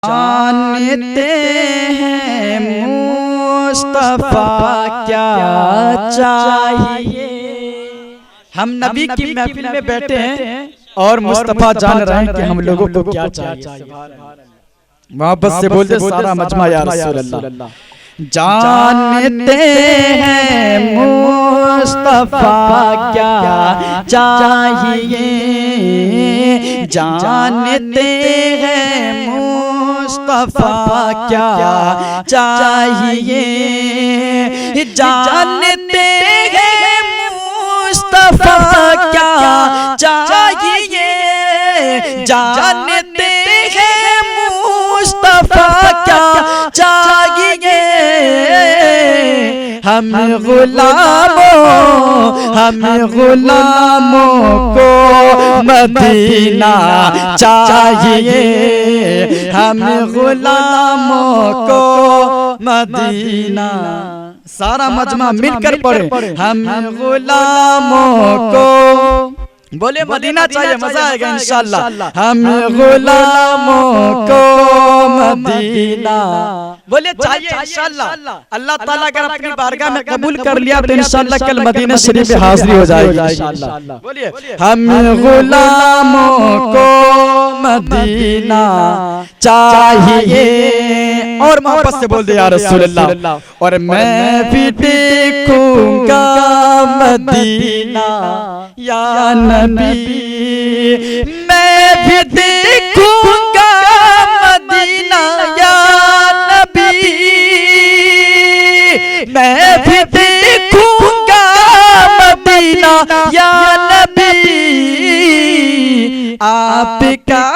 जानते हैं मुस्तफा क्या चाहिए। हम नबी की महफिल में बैठे हैं और मुस्तफा जान रहे हैं कि हम लोगों को क्या चाहिए। मोहब्बत से बोलते सारा मजमा या रसूल अल्लाह। जानते हैं मुस्तफा क्या चाहिए, जानते हैं मुस्तफा क्या चाहिए, जानते हैं मुस्तफा क्या चाहिए, जानते हैं मुस्तफा क्या चाहिए। हम गुलामों को मदीना चाहिए, हम गुलामों को मदीना। सारा मजमा मिलकर पढ़े, हम गुलामों को बोले मदीना चाहिए, मजा आएगा इंशाअल्लाह। हम गुलामों को मदीना बोले चाहिए इंशाअल्लाह। अल्लाह ताला अगर अपनी बारगाह में कबूल कर लिया तो इंशाअल्लाह कल मदीना शरीफ में हाजिरी हो जाएगी इंशाअल्लाह। बोलिए हम गुलामों को मदीना चाहिए। और मोहब्बत से बोल दे या रसूल अल्लाह। और मैं भी देखूंगा मदीना या नबी, मैं भी देखूंगा मदीना या नबी, मैं भी देखूंगा मदीना या नबी। आपका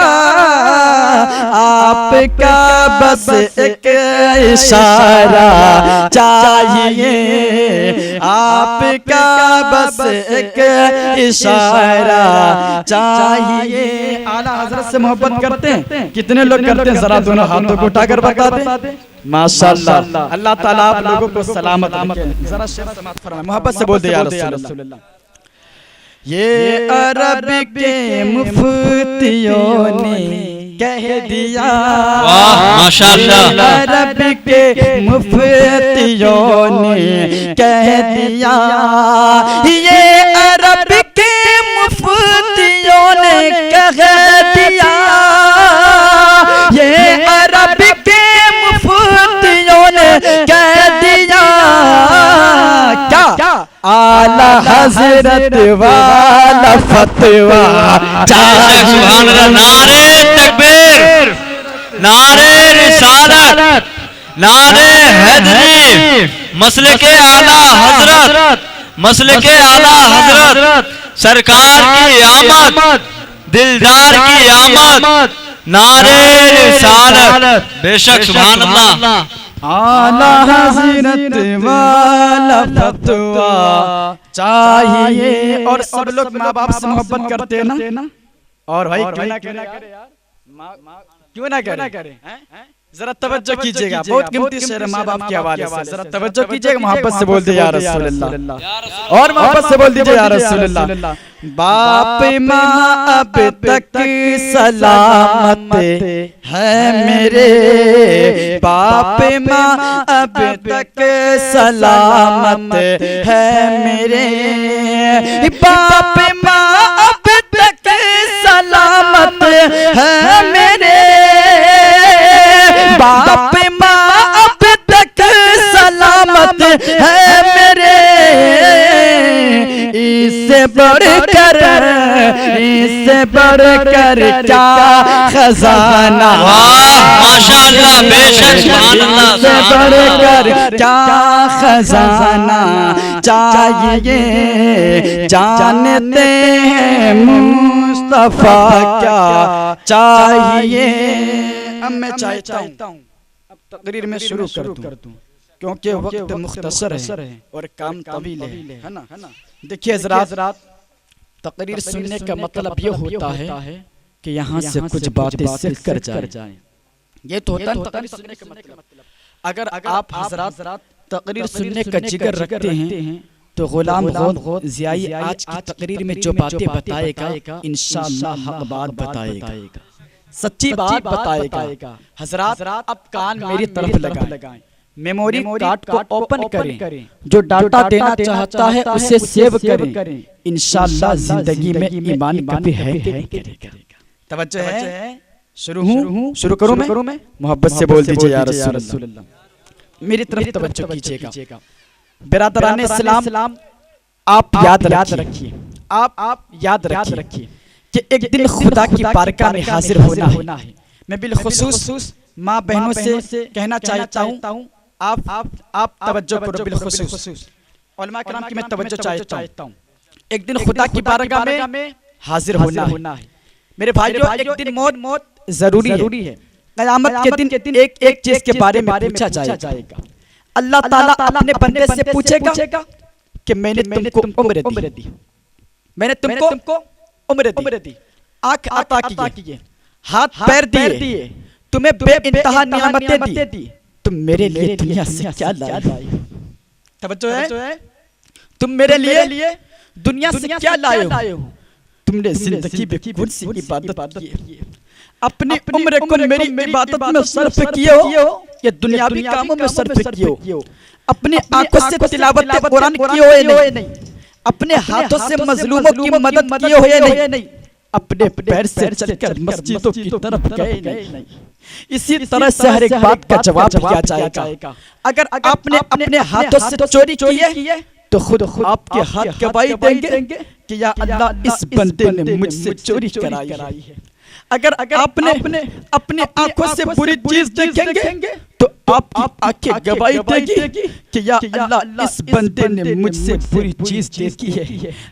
बस एक इशारा चाहिए, आपका बस एक इशारा चाहिए। आला हजरत से मोहब्बत करते हैं कितने लोग करते हैं, जरा दोनों हाथों को उठाकर बता दें। माशाअल्लाह, अल्लाह ताला आप लोगों को सलामत रखे। जरा शेर समाअत फरमाएं, मोहब्बत से बोल दे या रसूल अल्लाह। ये अरब के मुफ्तियों ने कह दिया, माशाअल्लाह, अरब के मुफ्तियों ने कह दिया, ये अरब के मुफ्तियों ने कह दिया, ये अरब के मुफ्तियों ने कह दिया। क्या आला हजरत वाला फतवा चाहिए। सुभान अल्लाह, नारे तकबीर, नारे रिसालत, नारे हैदरी, मसले के आला हजरत, मसले के आला हजरत, सरकार की आमद, दिलदार की आमद, नारे रिसालत। बेशक सुभान अल्लाह। आला हजरत वाला फतवा चाहिए। और सब लोग माँ बाप से मोहब्बत करते हैं ना। और भाई क्यों ना करे यार, क्यों ना करे, जरा तवज्जो कीजिएगा, बहुत कीमती शेर है माँ बाप के हवाले से। जरा तवज्जो कीजिएगा, मोहब्बत से बोल दे या रसूल अल्लाह। और मोहब्बत से बोल दीजिए या रसूल अल्लाह। बाप माँ अब तक सलामत है मेरे, बाप माँ अब तक सलामत है मेरे, बाप माँ अब तक सलामत है मेरे, बाप माँ अब तक सलामत है मेरे। इससे बढ़कर क्या खजाना, माशाअल्लाह, बेशक सुभान अल्लाह, इससे बढ़कर क्या खजाना चाहिए। जानते हैं मुस्तफा क्या चाहिए। अब मैं चाहता हूँ अब तकरीर में शुरू कर दूं क्योंकि वक्त मुख्तसर है और काम तवील है ना। देखिए हज़रात, तकरीर सुनने का मतलब ये होता है कि यहाँ से कुछ बातें सीख कर जाएं। ये तो होता है तकरीर सुनने का मतलब। अगर आप हज़रात तकरीर सुनने का जिगर रखते हैं तो गुलाम गौस ज़ियाई आज की तकरीर में जो बातें बताएगा इंशाअल्लाह हक बात बताएगा। सच्ची बात बताएगा। हजरात अब कान मेरी तरफ लगाएं, मेमोरी कार्ड को ओपन करें, जो डाटा देना चाहता है उसे सेव करें, इंशाअल्लाह जिंदगी में ईमान कभी है करेगा। तवज्जो है, शुरू करूं मैं? मोहब्बत से बोल दीजिए या रसूल अल्लाह, मेरी तरफ तवज्जो कीजिएगा। बिरादराने इस्लाम, आप याद रखिए, आप याद रखिए कि एक दिन खुदा की बारगाह में हाजिर होना है। मैं बिलखुसूस माँ बहनों से कहना चाहता हूँ, आप तवज्जो करो। बिलखुसूस उलमा किराम की मैं तवज्जो चाहता हूँ। एक दिन खुदा की बारगाह में हाजिर होना है मेरे भाइयों। एक दिन मौत जरूरी है। क़यामत के दिन एक चीज के बारे में पूछा जाएगा। अल्लाह ताला अपने बंदे से पूछेगा कि मैंने तुमको उम्र दी, मैंने तुमको उम्र दी, आँख अता किए, हाथ पैर दिए, तुम्हें बेइंतहा नियामतें दी, तुम मेरे लिए दुनिया से क्या लाए? तवज्जो है, तुम मेरे लिए दुनिया से क्या लाए हो? तुमने जिंदगी में कौन सी इबादत की? अपनी उम्र को मेरी इबादत में सर्फ किए हो या दुनियावी कामों में सर्फ किए हो? अपनी आंखों से तिलावत कुरान किए हो या नहीं? अपने हाथों से मजलूमों की मदद किए हो या नहीं? अपने पैर से चलकर मस्जिदों की तरफ गए नहीं? इसी तरह से हर एक बात का जवाब दिया जाएगा। अगर आपने अपने हाथों से चोरी की है तो खुद आपके हाथ गवाही देंगे कि या अल्लाह इस बंदे ने मुझसे चोरी कराई है। अगर आपने अपने आंखों से बुरी चीज देखेंगे तो आपकी आंखें गवाही देगी कि या अल्लाह इस बंदे ने मुझसे बुरी चीज देखी है।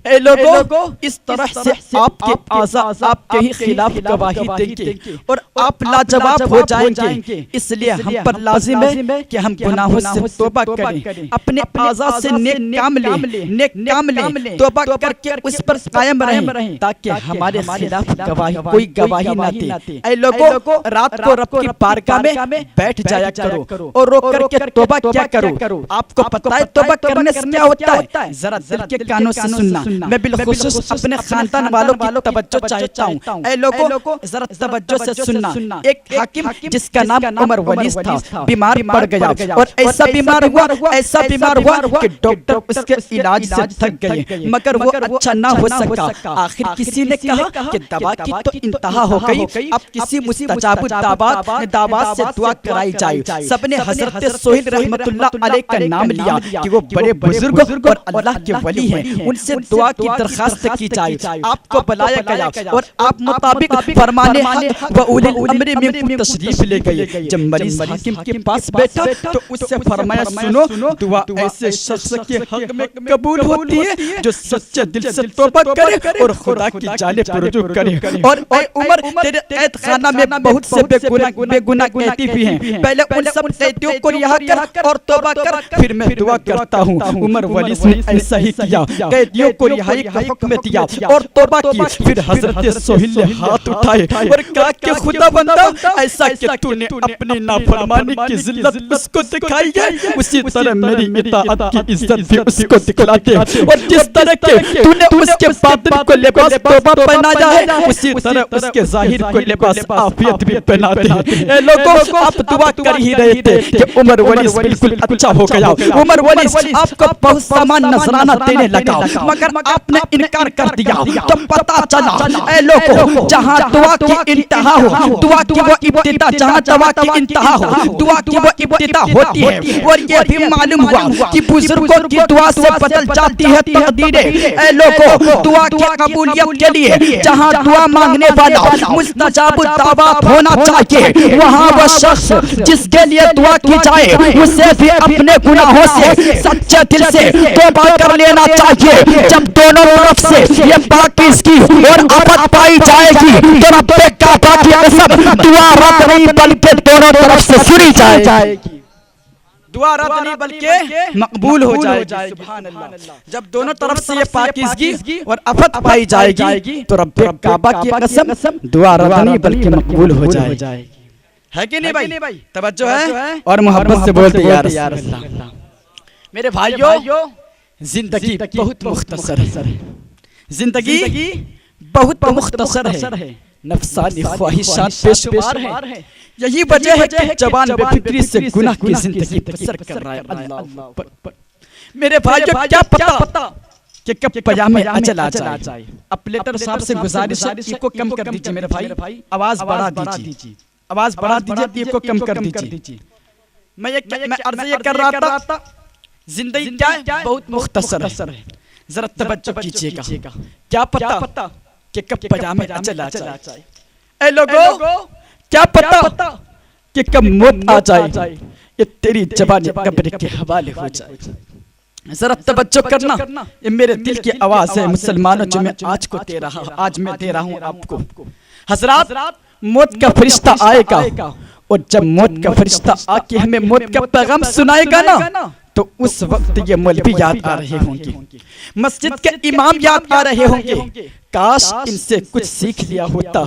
ए लोगों, इस तरह से आपके आज़ा आपके ही खिलाफ गवाही देंगे और आप लाजवाब हो जाएंगे। इसलिए हम पर लाजिम है कि हम गुनाहों से तौबा करें, अपने आज़ा से नेक काम लें, तौबा करके उस पर कायम रहें ताकि हमारे खिलाफ कोई गवाही ना दे। ऐ लोगों, रात को रब की बारगाह में बैठ जाया करो और रो करके तौबा क्या करो। आपको पता है तौबा करने से क्या होता है? जरा दिल के कानों से सुनना। मैं बिलखुसूस अपने खानदान वालों की तवज्जो चाहता हूँ। ऐ लोगों, जरा तवज्जो से सुनना। एक हाकिम जिसका नाम उमर वलीस था, बीमार पड़ गया और ऐसा बीमार हुआ कि डॉक्टर उसके इलाज से थक गए, मगर वो अच्छा ना हो सका। आखिर किसी ने कहा कि दवा की तो इंतहा हो गई, अब किसी मुस्तजाब दावत से दुआ कराई जाए। सबने हजरत सोहेल रहमतुल्लाह अलैह का नाम लिया कि वो बड़े बुजुर्ग और अल्लाह के वली हैं, उनसे दुआ की दरखास्त की जाए। आपको बुलाया गया और आप मुताबिक फरमाने व उलिल अम्र में तशरीफ ले गए। जब मरीज हाकिम के पास बैठा तो उससे फरमाया, सुनो, दुआ ऐसे शख्स के हक में कबूल होती है जो सच्चे दिल से तौबा करे और खुदा की जानिब रुजू करे। और उमर, तेरे कैद खाना में बहुत से बेगुनाह कैदी भी हैं, पहले उन सब कैदियों को रिहा कर और तौबा कर, फिर मैं दुआ करता हूँ। उमर वलीस ने ऐसा ही किया, कैदियों को रिहाई का हुक्म दिया और तौबा की। फिर हजरत सोहेल ने हाथ उठाए और कहा कि खुदा बंदा, ऐसा कि तूने अपनी नाफरमानी की जिल्लत उसको दिखाई है, उसी तरह मेरी इताअत की इज्जत भी उसको दिखला दे। और जिस तरह के तूने उसके बातिन को लिबास तौबा पहनाया है, उसी तरह उसके जाहिर को लिबास आफियत भी पहना दे। ए लोगों, आप दुआ कर ही रहे थे कि उमर वलीस बिल्कुल अच्छा हो गया। उमर वलीस आपको बहुत सामान नजराना देने लगा, मगर आपने इनकार कर दिया। तो पता चला ए लोगों, जहाँ दुआ की इंतहा हो, दुआ की वो इब्तिदा, जहाँ दुआ की इंतहा हो, दुआ की वो इब्तिदा होती है। और ये भी मालूम हुआ कि बुजुर्गों की दुआ से बदल जाती है तकदीरें। ए लोगों, दुआ की कबूलियत के लिए जहाँ दुआ मांगने वाला मुस्तजाब दावत होना चाहिए, वहाँ वो शख्स जिसके लिए दुआ की जाए उसे भी अपने गुनाहों से सच्चे दिल से तौबा कर लेना चाहिए। जब दोनों तरफ से ये पाकीज़गी और आफत पाई जाएगी तो रब काबा की कसम, दुआ रद्द नहीं बल्कि दोनों तरफ से सुनी जाएगी। दुआ रद्द नहीं बल्कि मकबूल हो जाएगी। सुभान अल्लाह। जब दोनों तरफ से ये पाकीज़गी और आफत पाई जाएगी तो रब काबा की कसम, दुआ रद्द नहीं बल्कि मकबूल हो जाएगी। है कि नहीं भाई? तवज्जो है और मोहब्बत से बोलते यार अल्लाह। मेरे भाइयों, जिंदगी बहुत मुख्तसर है, जिंदगी बहुत मुख्तसर है। नफसानी ख्वाहिशात बेशुमार है। यही वजह है कि जवान बेफिक्री से गुनाह की जिंदगी बसर कर रहा है। अल्लाह अकबर। मेरे भाइयों क्या पता कि कब पजामे अचल आ जाए। अपलेटर साहब से गुजारिश है इसको कम कर दीजिए मेरे भाई, आवाज बढ़ा दीजिए, आवाज बढ़ा दीजिए, इसको कम कर दीजिए। मैं अर्ज ये कर रहा था, जिंदगी क्या है बहुत मुख्तसर है, जरा तवज्जो कीजिएगा। क्या पता कि कब पजामे अचल आ जाए। ए लोगों क्या पता कि कब मौत आ जाए, ये तेरी जबान कब्र के हवाले हो जाए। जरा तवज्जो करना, ये मेरे दिल की आवाज है मुसलमानों जो मैं आज मैं दे रहा हूँ आपको। हजरात, मौत का फरिश्ता आएगा और जब मौत का फरिश्ता आके हमें मौत का पैगाम सुनाएगा ना, तो उस वक्त ये मौलवी याद आ रहे होंगे, मस्जिद के इमाम याद आ रहे होंगे। काश इनसे कुछ सीख लिया होता,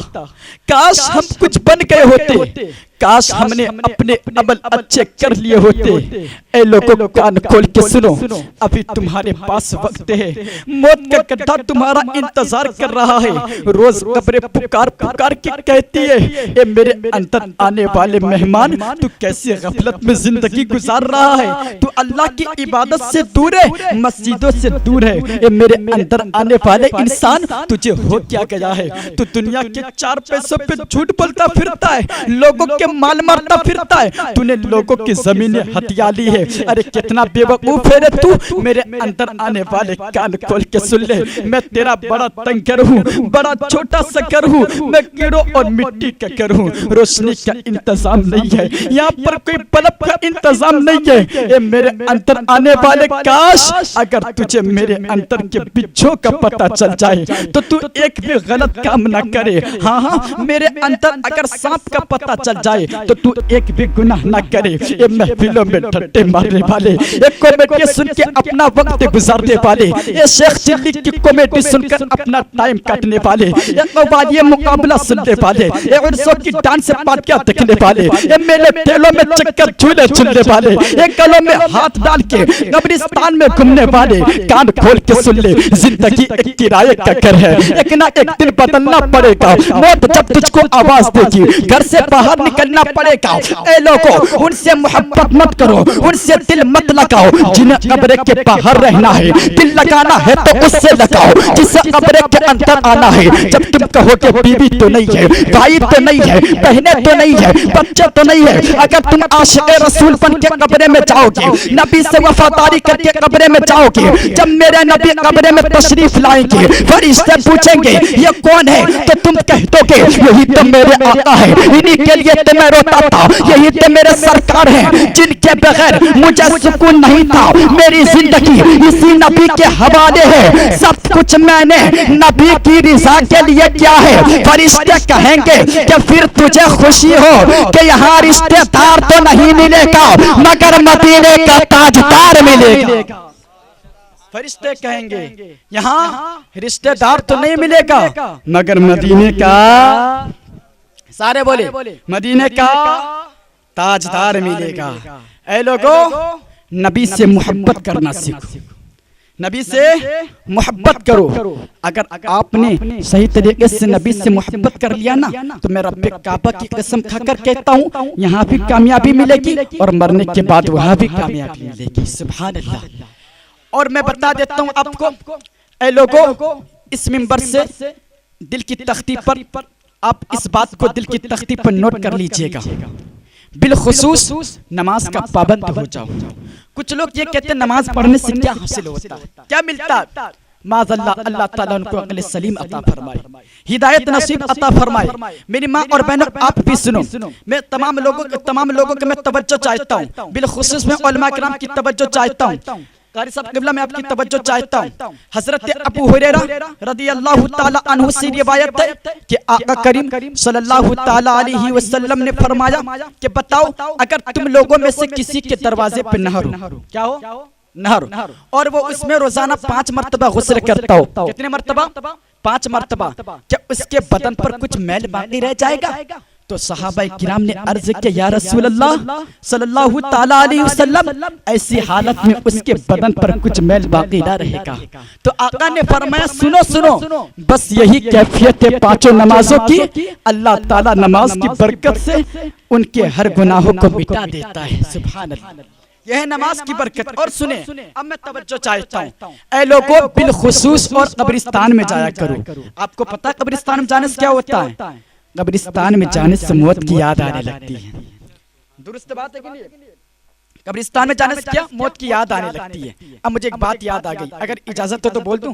काश हम कुछ बन गए होते, काश हमने अपने अमल अच्छे कर लिए होते। ऐ लोगों कान खोल के सुनो, अभी तुम्हारे पास वक्त है, मौत का गड्ढा तुम्हारा इंतजार कर रहा है। रोज कब्र पुकार पुकार के कहती है, ए मेरे अंदर आने वाले मेहमान, तू कैसी गफलत में जिंदगी गुजार रहा है, तू अल्लाह की इबादत से दूर है, मस्जिदों से दूर है। ए मेरे अंदर आने वाले इंसान, तुझे हो क्या गया है? तू दुनिया के 4 पैसों पे झूठ बोलता फिरता है, लोगों के माल मारता फिरता है, तूने लोगों की जमीनें हथिया ली है। अरे कितना बेवकूफ है रे तू। मेरे अंदर आने वाले कान खोल के सुन ले, मैं तेरा बड़ा तंकर हूँ, बड़ा छोटा सा कर हूँ, मैं कीड़ों और मिट्टी का कर हूँ। रोशनी का इंतजाम नहीं है यहाँ पर, कोई बल्ब का इंतजाम नहीं है। ये मेरे अंदर आने वाले, काश अगर तुझे मेरे अंदर के बिच्छों का पता चल जाए तो तू एक भी गलत काम ना करे। हाँ, मेरे अंदर अगर सांप का पता चल जाए तो तू एक भी गुनाह ना करे। ये महफिलों में ठट्टे मारने वाले, ये कॉमेडी सुन के अपना वक्त गुजारने वाले, ये शेख चिल्ली की कॉमेडी सुनकर अपना टाइम काटने वाले, ये कव्वाली मुकाबला सुनने वाले, ये उर्सों की डांस पार्टियां देखने वाले, ये मेले ठेलों में चक्कर झूले झूलने वाले, ये गलों में हाथ डाल के कब्रिस्तान में घूमने वाले, कान खोल के सुन ले, जिंदगी एक किराए का घर है, एक ना एक दिन बदलना पड़ेगा। मौत जब तुझको आवाज देगी, घर से बाहर निकलना पड़ेगा। ए लोगों, उनसे मोहब्बत मत करो, उनसे दिल मत लगाओ। जिन्हें कब्र के बाहर रहना है, दिल लगाना है तो उससे लगाओ जिसे कब्र के अंदर आना है। जब तुम कहोगे बीवी तो नहीं है, भाई तो नहीं है, बहनें तो नहीं है, बच्चे तो नहीं है, अगर तुम आशिक़े रसूल बन के कब्र में जाओगे, नबी से वफादारी करके कब्र में जाओगे, जब मेरे नबी कब्र में तशरीफ लाएंगे, फरिश्ते पूछेंगे ये कौन है, तो तुम कह दोगे यही तो मेरे आका है, इन्हीं के लिए तो मैं रोता था, यही तो मेरे सरकार है, जिनके बगैर मुझे सुकून नहीं था। मेरी जिंदगी इसी नबी के हवाले है, सब कुछ मैंने नबी की रिजा के लिए किया है। फरिश्ते कहेंगे कि फिर तुझे खुशी हो कि यहाँ रिश्तेदार तो नहीं मिलेगा, मगर मदीने का ताजदार मिलेगा। फरिश्ते कहेंगे यहाँ रिश्तेदार तो नहीं मिलेगा, मगर मदीने का, सारे बोले मदीने का ताजदार मिलेगा। ऐ लोगों, नबी से मोहब्बत करना सीखो, नबी से मोहब्बत करो। अगर आपने सही तरीके से नबी से मोहब्बत कर लिया ना, तो मैं रब्बे काबा की कसम खाकर कहता हूँ, यहाँ भी कामयाबी मिलेगी और मरने के बाद वहाँ भी कामयाबी मिलेगी। सुभान अल्लाह। और मैं बता देता हूँ आपको, ऐ लोगों, इस मिंबर से दिल की तख्ती पर आप इस बात को दिल की तख्ती पर नोट कर लीजिएगा, बिलखुसूस नमाज का पाबंद हो जाओ। कुछ लोग ये कहते हैं नमाज पढ़ने से क्या हासिल होता है, क्या मिलता है? माज़अल्लाह, अल्लाह ताला उनको अक्ल सलीम अता फरमाए, हिदायत नसीब अता फरमाए। मेरी माँ और बहनों, आप भी सुनो, मैं तमाम लोगों के मैं तवज्जो चाहता हूँ, बिलखुसूस मैं उलमा किराम की तवज्जो चाहता हूँ। कारी साहब क़िबला में आपकी तवज्जो चाहता हूँ। हजरत अबू हुरैरा रदियल्लाहु ताला अन्हु से रिवायत है कि आका करीम सल्लल्लाहु ताला अलैहि वसल्लम ने फरमाया कि बताओ, अगर तुम लोगों में से किसी के दरवाजे पे नहर हो, क्या हो? नहर, और वो उसमें रोजाना 5 मरतबा गुस्ल करता हो। कितने मरतबा? 5 मरतबा। क्या उसके बदन पर कुछ मैल बाकी रह जाएगा? तो सहाबाए किराम ने अर्ज किया, या रसूल अल्लाह सल्लल्लाहु ताला अलैहि वसल्लम, ऐसी हालत में उसके बदन पर कुछ मैल बाकी ना रहेगा। तो आका ने फरमाया, सुनो सुनो, बस यही कैफियत है पांचों नमाजों की। अल्लाह ताला नमाज की बरकत से उनके हर गुनाहों को मिटा देता है। सुभान अल्लाह, यह है नमाज की बरकत। और सुने, अब मैं तवज्जो चाहता हूँ, ऐ लोगों बिलखुसूस और कब्रिस्तान में जाया करो। आपको पता है कब्रिस्तान में जाने से क्या होता है? कब्रिस्तान में जाने से मौत की याद आने लगती है। दुरुस्त बात है कि नहीं? कब्रिस्तान में जाने से क्या? मौत की याद आने लगती है। अब मुझे एक बात याद आ गई, अगर इजाजत हो तो बोल दूं?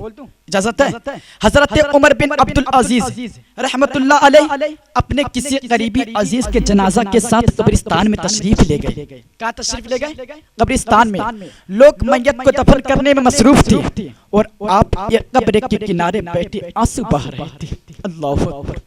इजाजत है? हजरत उमर बिन अब्दुल अजीज रहमतुल्लाह अलैह अपने किसी करीबी अजीज के जनाजा के साथ कब्रिस्तान में तशरीफ ले गए। कहाँ तशरीफ ले गए? कब्रिस्तान में। लोग मैयत को दफन करने में मसरूफ थे और आप ये कब्र के किनारे बैठे आंसू बहा रहे थे। अल्लाह अकबर,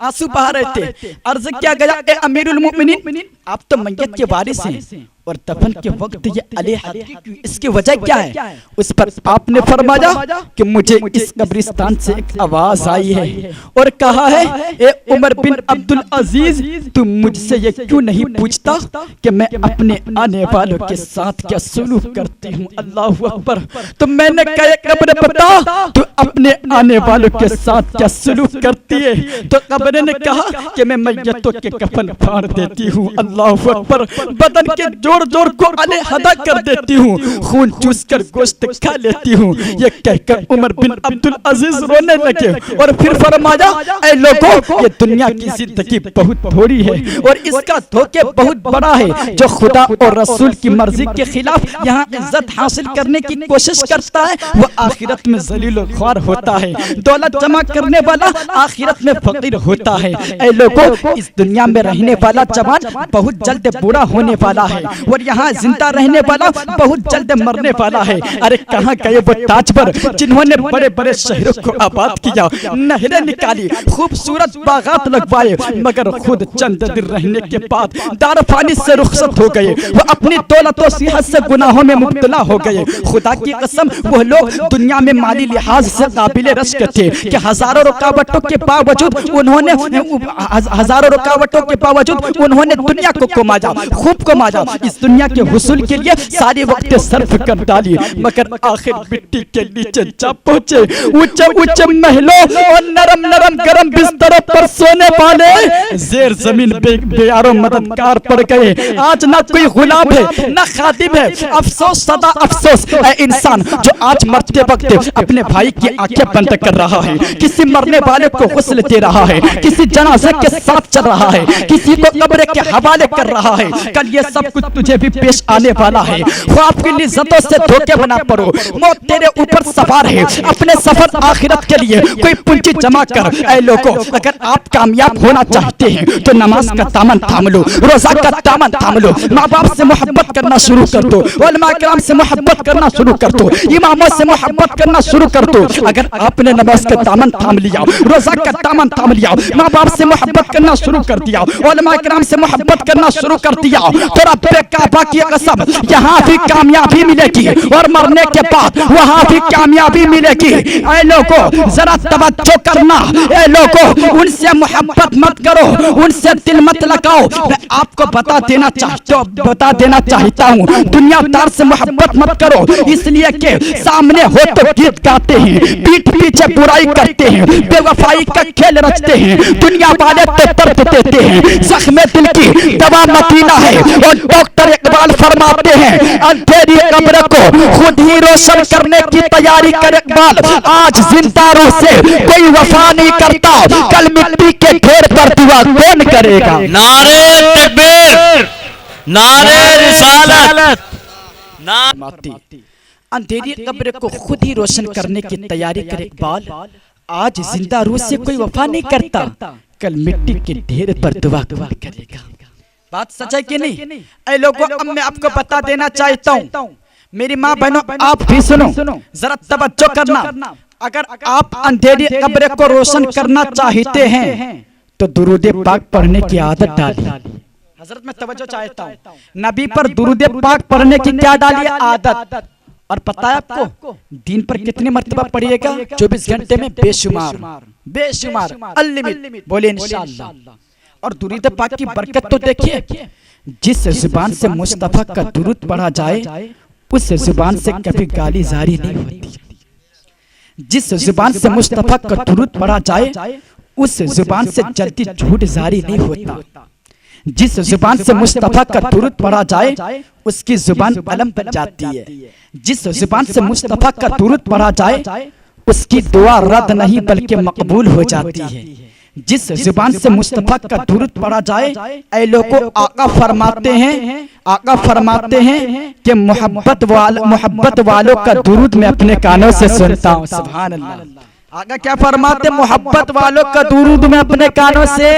आंसू बहा रहे थे। अर्ज किया गया, ए अमीरुल मोमिनीन, आप तो मैयत के वारिस हैं और दफन के वक्त ये अलैहिद क्यों? इसकी वजह क्या है? उस पर आपने फरमाया कि मुझे इस कब्रिस्तान से एक आवाज आई है और कहा है, ए उमर बिन अब्दुल अजीज, तुम मुझसे ये क्यों नहीं पूछता कि मैं अपने आने वालों के साथ क्या सलूक करती हूँ? अल्लाह अकबर। तो मैंने कहा, कब्र बता तू अपने आने वालों के साथ क्या सलूक करती है? तो कब्र ने कहा कि मैं मैयतों के कफन फाड़ देती हूँ। अल्लाह अकबर। बदन के जोड़ जोड़ को अलहदा कर देती हूँ, खून चूस कर गोश्त खा लेती हूँ। ये कहकर उमर बिन अब्दुल अजीज रोने लगे और फिर फरमाया, ऐ लोगों, ये दुनिया की जिंदगी बहुत थोड़ी है और इसका धोखे बहुत बड़ा है। जो खुदा और रसूल की मर्जी के खिलाफ यहाँ इज्जत हासिल करने की कोशिश करता है वो आखिरत में जलील और ख्वार होता है। दौलत जमा करने वाला आखिरत में फकीर होता है। ऐ लोगों, इस दुनिया में रहने वाला जवान बहुत जल्द बूढ़ा होने वाला है और यहाँ जिंदा रहने वाला बहुत जल्द मरने वाला है। अरे कहाँ गए वो ताजवर जिन्होंने बड़े बड़े शहरों को आबाद किया, नहरें निकाली, खूबसूरत बागात लगवाए, मगर खुद चंद दिन रहने के बाद दारफानी से रुखसत हो गए। वो अपनी दौलत और सियासत से गुनाहों में मुब्तला हो गए। खुदा की कसम, वो लोग दुनिया में माली लिहाज से काबिल रश्क थे कि हजारों रुकावटों के बावजूद उन्होंने दुनिया को कमाया, खूब कमाया। इस दुनिया के हुसूल के लिए सारे वक्त सर्फ कर डाली, मगर आखिर मिट्टी के नीचे जा पहुंचे। ऊंचे ऊंचे महलों और नरम नरम गरम बिस्तरों पर सोने वाले जेर जमीन बेयारों मददगार पड़ गए। आज ना कोई गुलाम है ना खादिम है। अफसोस, सदा अफसोस। ऐ इंसान जो आज मरते वक्त अपने भाई की आंखें बंद कर रहा है, किसी मरने वाले को गुस्ल दे रहा है, किसी जनाजे के साथ चल रहा है, किसी को कब्र के हवाले कर रहा है, कल ये सब कुछ तुझे भी पेश आने वाला है। ख्वाब की लिज्जतों से धोखे बना पड़ो, मौत तेरे ऊपर सवार है। अपने सफर आखिरत के लिए कोई पूंजी जमा कर। ऐ लोगों, अगर आप कामयाब होना चाहते हैं तो नमाज का दामन थाम लो, रोजा का दामन थाम लो, माँ बाप से मोहब्बत करना शुरू कर दो, उलमा किराम से मोहब्बत करना शुरू कर दो, इमामों से मोहब्बत करना शुरू कर दो। अगर आपने नमाज का दामन थाम लिया, रोजा का दामन थाम लिया, माँ बाप से मोहब्बत करना शुरू कर दिया, उलमा किराम से मोहब्बत करना शुरू कर दिया, तो रब्बे काबा की कसम, यहाँ भी कामयाबी मिलेगी और मरने के बाद वहाँ भी कामयाबी मिलेगी। ऐ लोगों, जरा तवज्जो करना। ऐ लोगों, उनसे मोहब्बत मत करो, उनसे दिल मत लगाओ। मैं आपको बता देना चाहता हूँ, दुनियादार से मोहब्बत मत करो, इसलिए कि सामने हो तो गीत गाते हैं, पीठ पीछे बुराई करते हैं, बेवफाई का खेल रचते हैं। दुनिया वाले तो दर्द देते हैं, जख्म दिल की दवा मदीना है। और डॉक्टर इकबाल फरमाते हैं, अंधेरी कब्र को खुद ही रोशन करने की तैयारी कर इकबाल। आज जिंदा रूह से कोई वफा नहीं करता, कल मिट्टी के ढेर पर दुआ कौन करेगा? नारे तकबीर, नारे रिसालत, अंधेरी कब्र को खुद ही रोशन करने की तैयारी करे इकबाल। आज जिंदा रूह से कोई वफा नहीं करता, कल मिट्टी के ढेर पर दुआ कौन करेगा? बात सच है कि नहीं? ऐ लोगों, अब मैं आपको बता देना चाहता हूँ, मेरी माँ बहनों, आप भी सुनो, जरा तवज्जो करना। अगर आप अंधेरी कब्र को रोशन करना चाहते हैं तो दुरूद पाक पढ़ने की आदत डालिए। हजरत, मैं तवज्जो चाहता हूँ, नबी पर दुरूद पाक पढ़ने की क्या डालिए? आदत। और पता है आपको दिन पर कितने मर्तबा पढ़िएगा? 24 घंटे में बेशुमार, बेशुमार, अनलिमिटेड। बोले इंशाअल्लाह। और दुरूद पाक की बरकत तो देखिए, जिस जुबान से मुस्तफा का दुरूद पढ़ा जाए उस जुबान से कभी गाली जारी नहीं होती। जिस जुबान से मुस्तफा का दुरूद पढ़ा जाए उस जुबान से जल्दी झूठ जारी नहीं होता। जिस जुबान से मुस्तफा का दुरूद पढ़ा जाए उसकी जुबान अलम बन जाती है। जिस जुबान से मुस्तफा का दुरूद पढ़ा जाए उसकी दुआ रद्द नहीं बल्कि मकबूल हो जाती है। जिस जुबान से मुस्तफा का दुरूद पढ़ा जाए, ऐ लोगों, आका फरमाते हैं कि मोहब्बत वालों का दुरूद मैं अपने कानों से सुनता हूँ। सुभान अल्लाह। आका क्या फरमाते? मोहब्बत वालों का दुरूद मैं अपने कानों से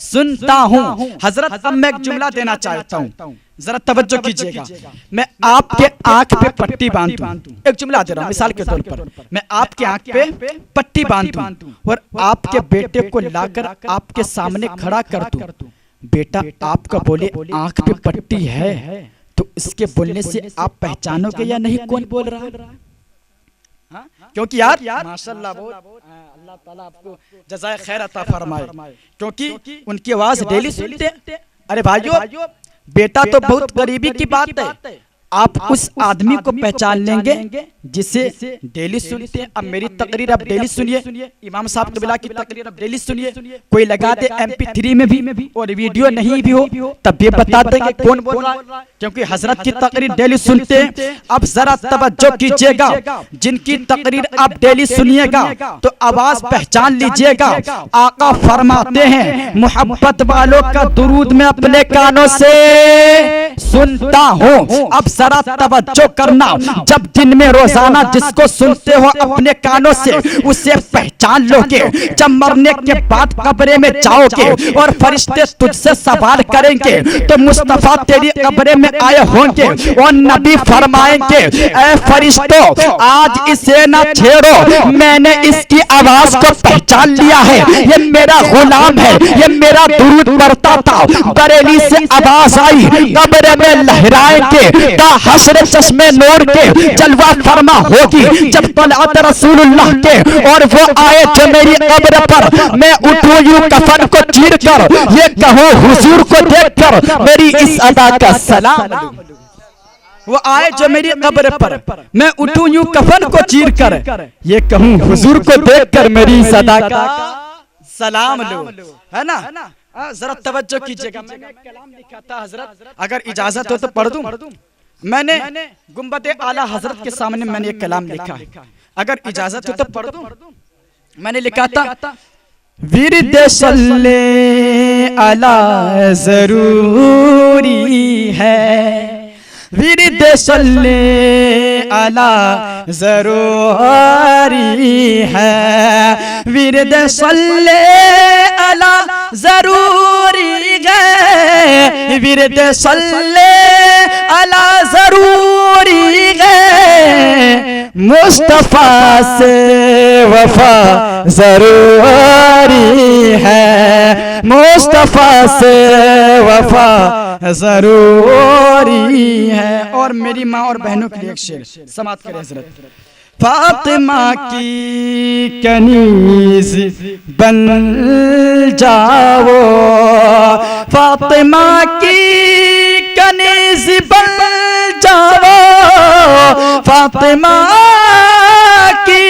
सुनता हूँ। हजरत, अब मैं एक जुमला देना चाहता हूँ, जरा तवज्जो कीजिएगा। मैं आपके आंख पे पट्टी बांधूं, एक जुमला दे रहा हूं मिसाल के तौर पर, मैं आपके आंख पे पट्टी बांधूं और आपके बेटे को लाकर आपके सामने खड़ा कर दूं। बेटा आपका बोले आंख पे पट्टी है तो इसके बोलने से आप पहचानोगे या नहीं कौन बोल रहा है? क्योंकि यार माशाल्लाह अल्लाह ताला आपको जज़ाए खैर अता फरमाए, क्योंकि उनकी आवाज डेली सुनते हैं। अरे भाइयों, बेटा तो बहुत गरीबी की बात है, आप उस आदमी को पहचान लेंगे जिसे डेली सुनते हैं। अब मेरी तकरीर आप डेली सुनिए, इमाम साहब कबिला की तकरीर आप डेली सुनिए। कोई लगा दे MP3 में भी और वीडियो नहीं भी हो तब भी बता देंगे कौन बोल रहा है, क्योंकि हजरत की तकरीर डेली सुनते हैं। अब जरा तवज्जो कीजिएगा, जिनकी तकरीर आप डेली सुनिएगा तो आवाज पहचान लीजिएगा। आका फरमाते हैं मोहब्बत वालों का दुरूद मैं अपने कानों से सुनता हूँ। अब जरा तवज्जो करना, जब दिन में रोजाना जिसको सुनते हो अपने कानों से उसे पहचान लोगे। जब मरने के बाद कब्र में जाओगे और फरिश्ते तुझसे सवाल करेंगे तो मुस्तफा तेरी कब्र में आए होंगे और नबी फरमाएंगे, ऐ फरिश्तों आज इसे ना छेड़ो, मैंने इसकी आवाज को पहचान लिया है, ये मेरा गुलाम है, ये मेरा दुरूद पढ़ता था। बरेली से आवाज आई, कब्र में लहराएंगे, हश्र चश्मे नूर के जलवा फरमा होगी जब तलअत रसूलुल्लाह के, और वो आए जो मेरी कब्र पर मैं उठूं यूं कफन को चीर कर, ये कहूं हुजूर को देखकर मेरी इस अदा का सलाम। वो आए जो मेरी कब्र पर मैं उठूं यूं कफन को चीर कर, ये कहूं हुजूर को देखकर मेरी इस अदा का सलाम लो, है ना? जरा तवज्जो कीजिएगा। मैंने कलाम लिखा था हजरत, अगर इजाजत हो तो पढ़ दूं। मैंने गुंबद आला हजरत के सामने मैंने एक कलाम लिखा है, अगर इजाजत हो तो पढ़ दूं। मैंने लिखा था, विरद सल्ले अला जरूरी है, विरद सल्ले अला जरूरी है, विरद सल्ले अला जरूरी है, विरद सल्ले अला जरूरी है, मुस्तफा से वफा जरूरी है, मुस्तफा से वफा जरूरी है। और मेरी माँ और बहनों के लिए एक शेर समाप्त करें हजरत। फातिमा की कनीज बन जाओ, फातिमा की कनीज बन जाओ, फातिमा की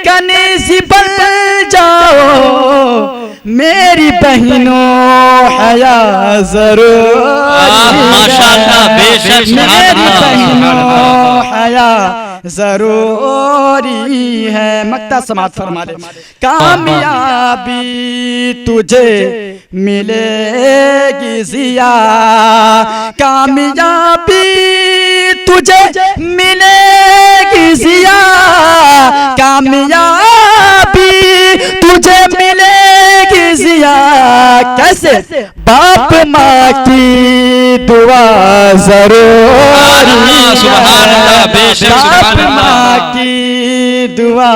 कनीज बन जाओ, मेरी बहनों हया जरूरी है, मेरी बहनों हया जरूरी है। मक्ता समात फरमा ले, कामयाबी तुझे मिलेगी जिया, कामयाबी तुझे मिलेगी जिया, कामयाबी तुझे मिलेगी जिया। कैसे? बाप माँ की दुआ जरूरी है, बाप माँ की दुआ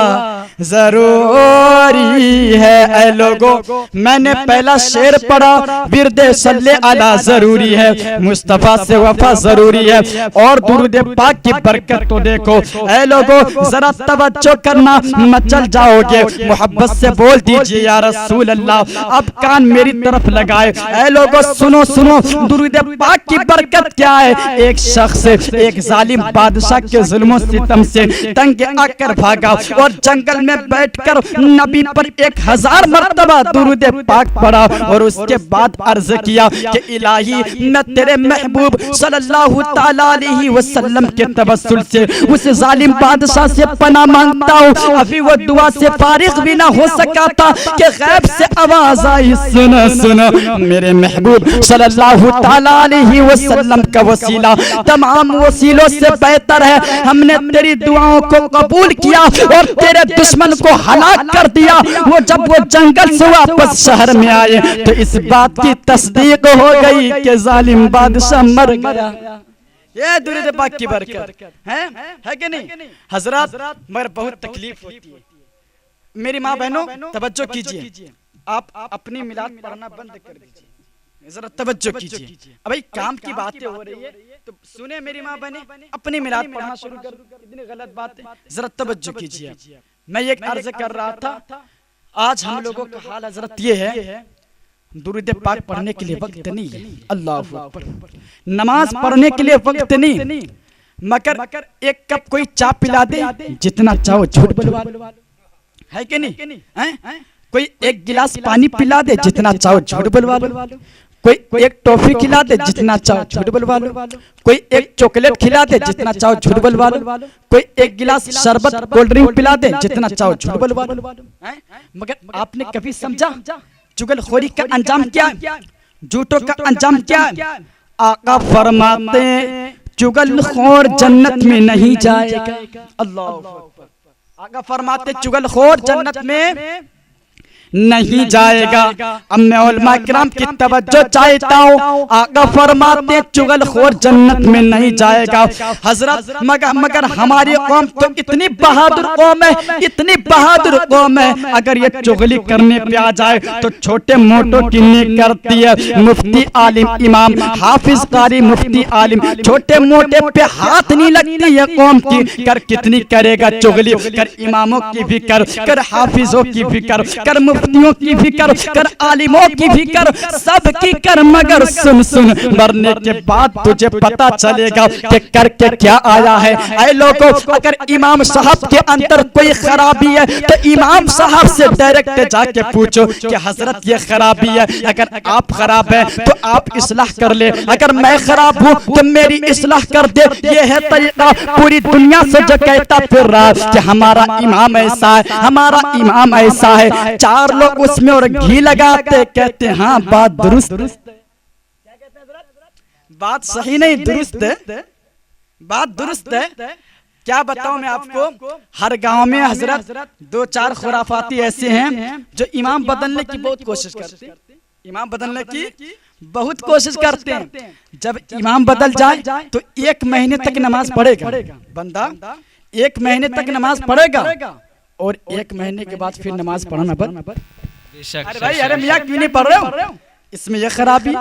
जरूरी है। ऐ लोगो मैंने पहला शेर पढ़ा, विरदे सल्ले अला जरूरी है, मुस्तफा से वफा जरूरी है, और दुरूद पाक की बरकत तो देखो। ऐ लोगो जरा तवज्जो करना, मचल जाओगे। मोहब्बत से बोल दीजिए या रसूल अल्लाह। अब कान मेरी तरफ लगाए। ऐ लोगो सुनो सुनो, दुरूद पाक की बरकत क्या है। एक शख्स एक जालिम बादशाह के जुल्मों सितम से तंग आकर भागा और जंगल में बैठकर नबी पर 1000 मर्तबा दुरूद पाक पढ़ा और उसके बाद अर्ज किया कि इलाही मैं तेरे महबूब सल्लल्लाहु तआला अलैहि वसल्लम के तवस्सुल से उस जालिम बादशाह से पनाह मांगता हूँ। अभी वो दुआ से फारिग भी ना हो सका था कि गैब से आवाज आई, सुनो सुनो मेरे महबूब सल्लल्लाहु तआला अलैहि वसल्लम का वसीला तमाम वसीलों से बेहतर है। हमने तेरी दुआओं को कबूल किया और तेरे दुश्मन को हलाक कर दिया। वो जब वो जंगल से वापस शहर में आए तो इस बात की तस्दीक हो गई कि जालिम बादशाह मर गया। ये दुरूद पाक की बरकत है कि नहीं हजरत। मगर बहुत तकलीफ होती है। मेरी माँ बहनों तवज्जो कीजिए, आप अपनी मिलाद पढ़ना बंद कर दीजिए, जरा तवज्जो कीजिए। अब भाई काम की बातें हो रही है तो सुने मेरी माँ बहने, अपनी मिलाद पढ़ना शुरू कर दो। इतनी गलत बात है, जरा तवज्जो कीजिए। मैं ये अर्ज कर रहा था, आज हम लोगों का हाल हजरत ये है, दुरूद पाक पढ़ने के लिए वक्त नहीं है। अल्लाह अकबर। नमाज पढ़ने के लिए वक्त नहीं, मगर एक कप कोई चाय पिला दे, जितना चाहो झूठ बुलवा लो, है कि नहीं है? कोई एक गिलास पानी पिला दे, जितना चाहो झूठ बुलवा लो, कोई एक टॉफी खिला दे, जितना चाहो झूठ बुलवा लो, कोई एक चॉकलेट खिला दे, जितना चाहो झूठ बुलवा लो, कोई एक गिलास शरबत कोल्ड ड्रिंक पिला दे, जितना चाहो झूठ बुलवा लो। मगर आपने कभी समझा चुगलखोरी का अंजाम क्या, झूठों का अंजाम क्या? आका फरमाते चुगलखोर जन्नत में नहीं जाएगा। अल्लाह अकबर। आका फरमाते चुगलखोर जन्नत में नहीं जाएगा। अब मैं उलमा किराम की तवज्जो चाहता हूँ। आका फरमाते चुगलखोर जन्नत में नहीं जाएगा। हजरत मगर हमारी कौम तो इतनी बहादुर कौम है, इतनी बहादुर कौम है, अगर ये चुगली करने पे आ जाए तो छोटे मोटों की नहीं करती है। मुफ्ती आलिम इमाम हाफिज कारी मुफ्ती आलिम छोटे मोटे पे हाथ नहीं लगती है कौम की। कर कितनी करेगा चुगली, कर इमामों की भी कर हाफिजों की भी कर मुफ्तियों की भी कर आलिमों की भी कर, सब की कर, मगर सुन सुन मरने के बाद तुझे पता चलेगा कि करके क्या आया है। ऐ लोगों अगर इमाम साहब के अंदर कोई खराबी है तो इमाम साहब से डायरेक्ट जाके पूछो कि हजरत ये खराबी है। अगर आप खराब है तो आप इस्लाह कर ले, अगर मैं खराब हूँ तो मेरी इस्लाह कर दे। ये है तरीका पूरी दुनिया से जो कहता फिर रहा कि हमारा इमाम ऐसा है, हमारा इमाम ऐसा है। चार लोग उसमें और घी लगाते, कहते हाँ बात दुरुस्त है। क्या कहते हैं? बात सही नहीं, दुरुस्त है, बात दुरुस्त है। क्या बताऊं मैं आपको, हर गांव में हजरत 2-4 खुराफाती ऐसे हैं जो इमाम बदलने की बहुत कोशिश करते हैं, इमाम बदलने की बहुत कोशिश करते हैं। जब इमाम बदल जाए तो 1 महीने तक नमाज पढ़ेगा बंदा, 1 महीने तक नमाज पढ़ेगा और 1 महीने के बाद फिर नमाज पढ़ना बंद। अरे भाई, अरे मियाँ क्यों नहीं पढ़ रहे हो? इसमें ये खराबी,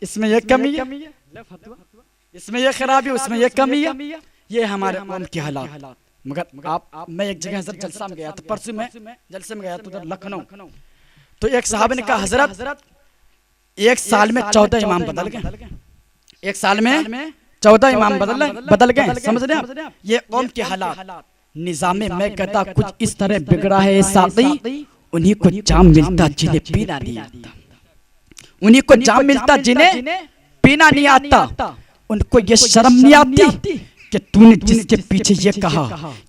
इसमें ये कमी है, इसमें ये खराबी, उसमें ये कमी है। ये हमारे कौम के हालात। मगर आप मैं एक जगह जलसा में गया था, परसों में जलसे में गया था उधर लखनऊ, तो एक साहब ने कहा हजरत 1 साल में 14 इमाम बदल गए, 1 साल में 14 इमाम बदल गए। समझ रहे हैं? ये कौम के हालात। निजामे मैं कहता कुछ इस तरह बिगड़ा है साकी, उन्हीं को जाम मिलता जिन्हें पीना नहीं आता, उन्हीं को जाम मिलता जिन्हें पीना नहीं आता। उनको ये शर्म नहीं आती कि तूने जिसके पीछे ये कहा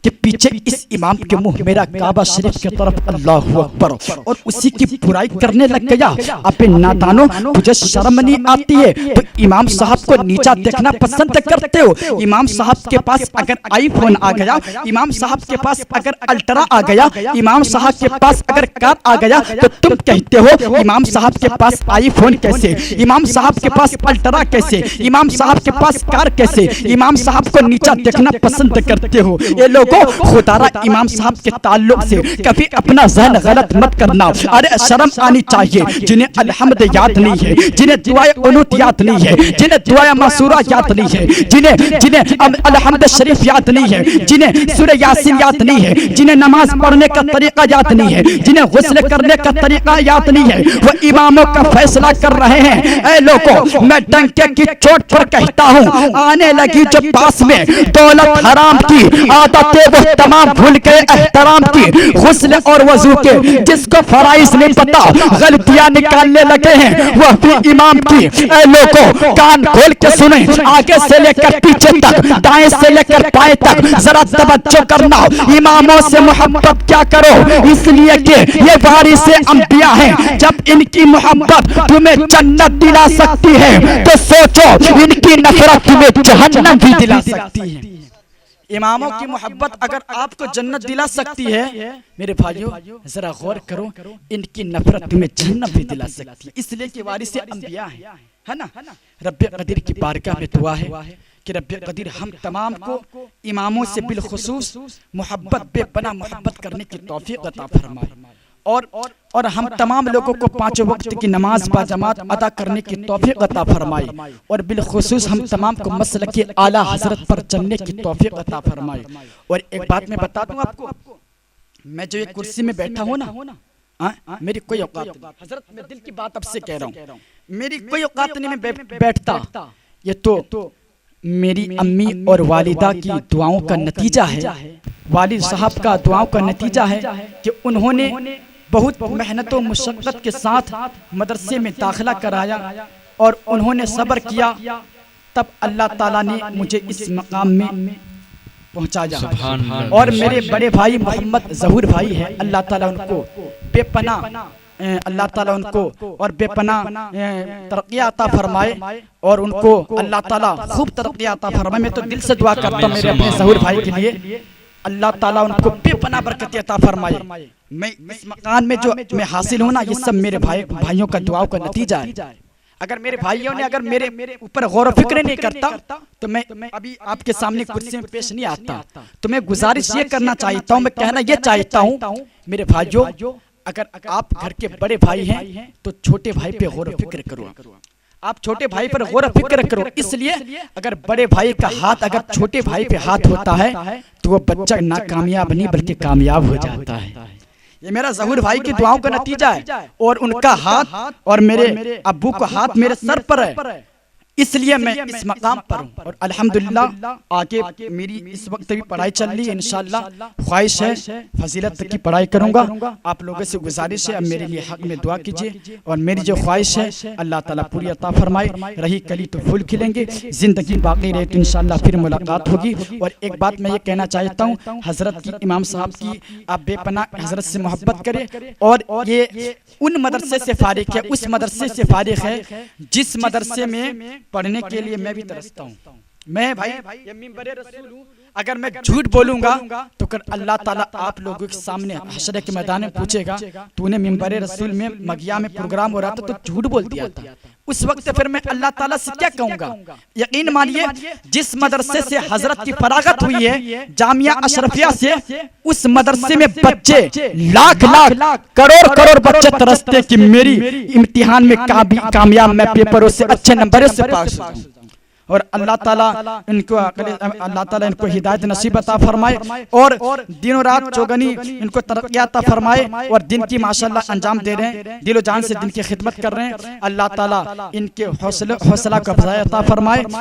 कि पीछे इस इमाम के मुंह मेरा काबा शरीफ की तरफ अल्लाहु अकबर, और उसी की बुराई करने लग गया। अबे नादानो, तुझे शर्म नहीं आती है तो इमाम साहब को नीचा देखना पसंद करते हो। इमाम साहब के पास अगर आईफोन आ गया, इमाम साहब के पास अगर अल्ट्रा आ गया, इमाम साहब के पास अगर कार आ गया तो तुम कहते हो इमाम साहब के पास आईफोन कैसे, इमाम साहब के पास अल्ट्रा कैसे, इमाम साहब के पास कार कैसे, इमाम साहब को नीचा देखना पसंद करते हो। ये लोगों खुदारा इमाम साहब के ताल्लुक से कभी अपना जहन गलत मत करना। अरे शर्म आनी चाहिए जिन्हें अलहम्द याद नहीं है, जिन्हें दुआए उनूत याद नहीं है, जिन्हें दुआए मसूरा याद नहीं है, जिन्हें अलहम्द शरीफ याद नहीं है, जिन्हें सूरह यासीन याद नहीं है, जिन्हें नमाज पढ़ने का तरीका याद नहीं है, जिन्हें गुस्ल करने का तरीका याद नहीं है, वो इमामों का फैसला कर रहे हैं। ऐ लोगों, मैं डंके की चोट पर कहता हूँ, आने लगी जो पास में दौलत हराम की आदतें वो तमाम भूल गए एहतराम की, गुस्ल और वजू के जिसको फराइज नहीं पता गलतियां निकालने लगे हैं वह भी इमाम की। ऐ लोगों, कान खोल के सुने, आगे से लेकर पीछे तक, दाएं से लेकर बाएं तक, जरा तवज्जो करना। इमामों से मोहब्बत क्या करो, इसलिए कि ये वारिस अंबिया हैं। जब इनकी मोहब्बत तुम्हें जन्नत दिला सकती है तो सोचो इनकी नफरत तुम्हें जहन्नम भी दिला सकती है। इमामों की मोहब्बत अगर आपको जन्नत दिला सकती है, मेरे भाइयों जरा गौर करो, इनकी नफरत तुम्हें जहन्नम भी दिला सकती है, इसलिए कि वारिस अंबिया है ना। रब्बे कदीर की बारगाह में दुआ है कि रब्बे कदीर हम तमाम को इमामों से बिलखुसूस मोहब्बत बेपनाह मोहब्बत करने की तौफीक अता फरमाए, और हम तमाम लोगों को पांचों वक्त की नमाज बाजमात अदा करने की तौफीक अता फरमाए, और बिलखुसूस हम तमाम को मसलक के आला हजरत पर चलने की तौफीक अता फरमाए। और एक बात मैं बता दूं आपको, मैं जो एक कुर्सी में बैठा हूं ना, मेरी कोई औकात नहीं हजरत, मैं दिल की बात अब से कह रहा हूं, मेरी कोई औकात नहीं मैं बैठता। ये तो मेरी अम्मी और वालिदा की दुआओं का नतीजा है, वालिद साहब का दुआओं का नतीजा है कि उन्होंने बहुत मेहनत और मुशक्कत के साथ मदरसे में दाखिला कराया और उन्होंने सब्र किया, तब अल्लाह ताला ने मुझे इस मकाम में पहुंचाया। और मेरे बड़े भाई मोहम्मद जहूर भाई है, अल्लाह ताला उनको बेपनाह अल्लाह ताला उनको और बेपनाह तरक्की अता फरमाए, और उनको अल्लाह ताला खूब तरक्की अता फरमाए। मैं तो दिल से दुआ करता हूँ मेरे अपने जहूर भाई के लिए, अल्लाह ताला उनको बेपनाह बरकत अता फरमाए। मैं इस मकान में जो मैं हासिल हूँ ना, ये सब मेरे भाइयों का दुआओं का नतीजा है। अगर मेरे भाइयों ने अगर मेरे ऊपर गौर फिक्र नहीं करता तो मैं अभी आपके सामने कुर्सी में पेश नहीं आता। तो मैं गुजारिश ये करना चाहता हूँ, मैं कहना ये चाहता हूँ मेरे भाइयों, अगर आप घर के बड़े भाई हैं तो छोटे भाई पे गौर फिक्र करो, आप छोटे भाई पर गौर फिक्र करो। इसलिए अगर बड़े भाई का हाथ अगर छोटे भाई पे हाथ होता है तो वो बच्चा नाकामयाब नहीं बल्कि कामयाब हो जाता है। ये मेरा जहूर भाई की दुआओं का नतीजा है, और उनका हाथ और मेरे अब्बू का हाथ मेरे सर पर है, इसलिए मैं इस मकाम पर हूँ। और अल्हम्दुलिल्लाह आगे मेरी इस वक्त भी पढ़ाई चल रही है, इंशाअल्लाह ख्वाहिश है फजीलत तक की पढ़ाई करूँगा। आप लोगों से गुजारिश है अब मेरे लिए हक में दुआ कीजिए, और मेरी जो ख्वाहिश है अल्लाह ताला पूरी अता फरमाए। रही कली तो फूल खिलेंगे, जिंदगी बाकी रहे तो इंशाअल्लाह फिर मुलाकात होगी। और एक बात मैं ये कहना चाहता हूँ, हजरत की इमाम साहब की आप बेपनाह हजरत से मोहब्बत करें, और ये उन मदरसे से फारिग है, उस मदरसे से फारिग है जिस मदरसे में पढ़ने के लिए मैं भी तरसता हूँ। मैं भाई ये मिंबर रसूल हूँ, अगर मैं झूठ बोलूंगा तो कर अल्लाह ताला आप लोगों के सामने हशर के मैदान में पूछेगा, तूने मिंबर रसूल में मगिया में प्रोग्राम हो रहा था तो झूठ बोल दिया था। उस वक्त फिर मैं अल्लाह ताला से क्या कहूंगा। यकीन मानिए जिस मदरसे से हजरत की फरागत हुई है, जामिया अशरफिया से, उस मदरसे में बच्चे लाख लाख करोड़ बच्चे तरसते कि मेरी इम्तिहान में कामयाब, मैं पेपरों से अच्छे नंबरों से पास हूं। और अल्लाह ताला इनको हिदायत नसीब अता फरमाए, और दिनों रात चौगनी इनको तरक्की अता फरमाए, और दिन की माशाल्लाह अंजाम दे रहे हैं, दिलो जान से दिन की खिदमत कर रहे हैं। अल्लाह ताला इनके हौसला का अफजाई अता फरमाए।